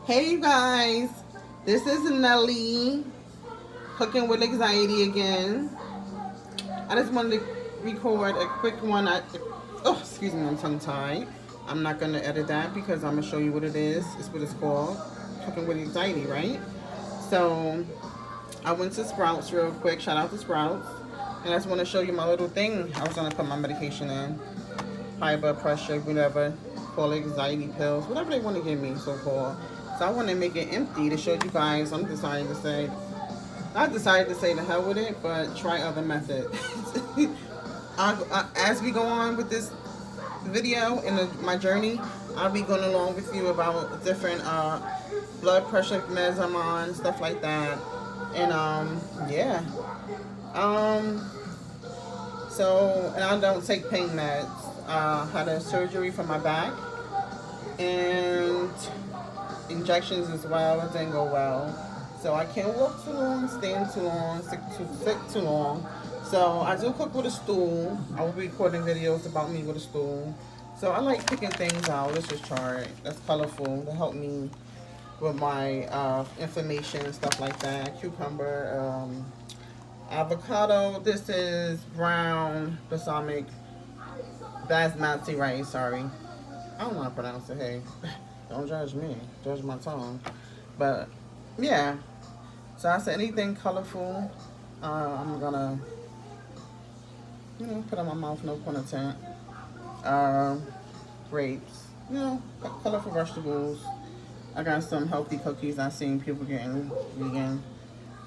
Hey you guys, this is Nelly, cooking with anxiety again. I just wanted to record a quick one. Excuse me, I'm tongue tied. I'm not gonna edit that because I'm gonna show you what it is. It's what it's called, cooking with anxiety, right? So I went to Sprouts real quick. Shout out to Sprouts, and I just want to show you my little thing. I was gonna put my medication in, high blood pressure, whatever, call it anxiety pills, whatever they want to give me, so called. So I want to make it empty to show you guys. I decided to say the hell with it, but try other methods. As we go on with this video and my journey, I'll be going along with you about different blood pressure meds I'm on, stuff like that. And yeah. Um, and I don't take pain meds. Had a surgery for my back and injections as well. It didn't go well. So I can't walk too long, stand too long, sit too long. So I do cook with a stool. I will be recording videos about me with a stool. So I like picking things out. Let's just try. That's colorful to help me with my inflammation and stuff like that. Cucumber, avocado. This is brown balsamic basmati rice. Sorry, I don't know how to pronounce it. Hey, don't judge me. Judge my tongue. But yeah. So I said anything colorful, I'm gonna, put in my mouth. No pun intended. Uh, Grapes. Colorful vegetables. I got some healthy cookies I've seen people getting vegan,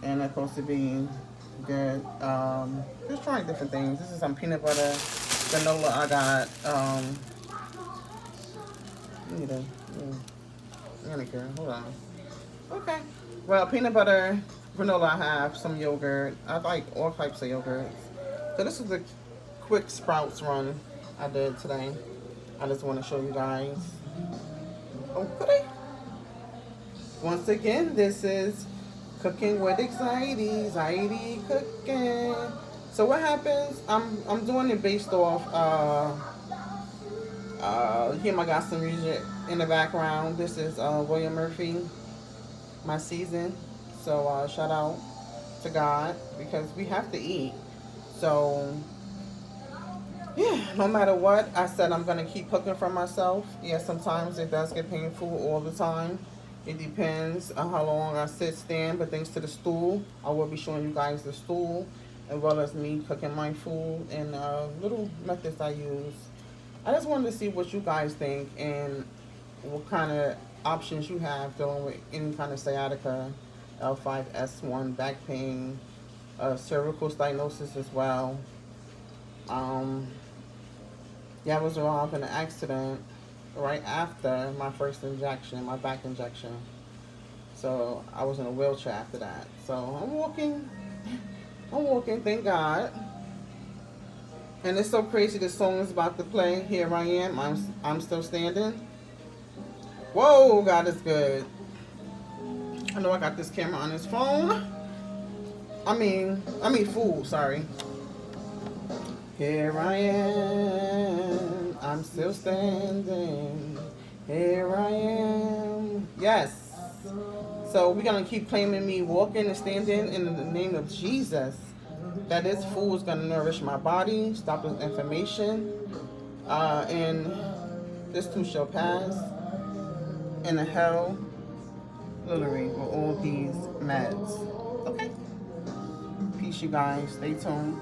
and they're supposed to be good. Just trying different things. This is some peanut butter, granola. I got. Hold on. Okay. Well, peanut butter, granola. I have some yogurt. I like all types of yogurts. So this is a quick Sprouts run I did today. I just want to show you guys. Okay. Once again, this is cooking with anxiety cooking. So what happens? I'm doing it based off. Here I got some music in the background. This is William Murphy, My Season. So shout out to God because we have to eat. So yeah, no matter what, I said I'm gonna keep cooking for myself. Yeah, sometimes it does get painful all the time. It depends on how long I stand, but thanks to the stool, I will be showing you guys the stool as well as me cooking my food and little methods I use. I just wanted to see what you guys think and what kind of options you have dealing with any kind of sciatica, L5S1, back pain, cervical stenosis as well. Um, yeah, I was involved in an accident right after my first injection, my back injection. So I was in a wheelchair after that. So I'm walking. I'm walking, thank God. And it's so crazy the song is about to play. Here I am. I'm still standing. Whoa, God is good. I know I got this camera on his phone. Fool, sorry. Here I am. I'm still standing. Here I am. Yes. So we're going to keep claiming me walking and standing in the name of Jesus. That this food is going to nourish my body, stop the inflammation, and this too shall pass. And the hell, literally, with all these meds. Okay. Peace, you guys. Stay tuned.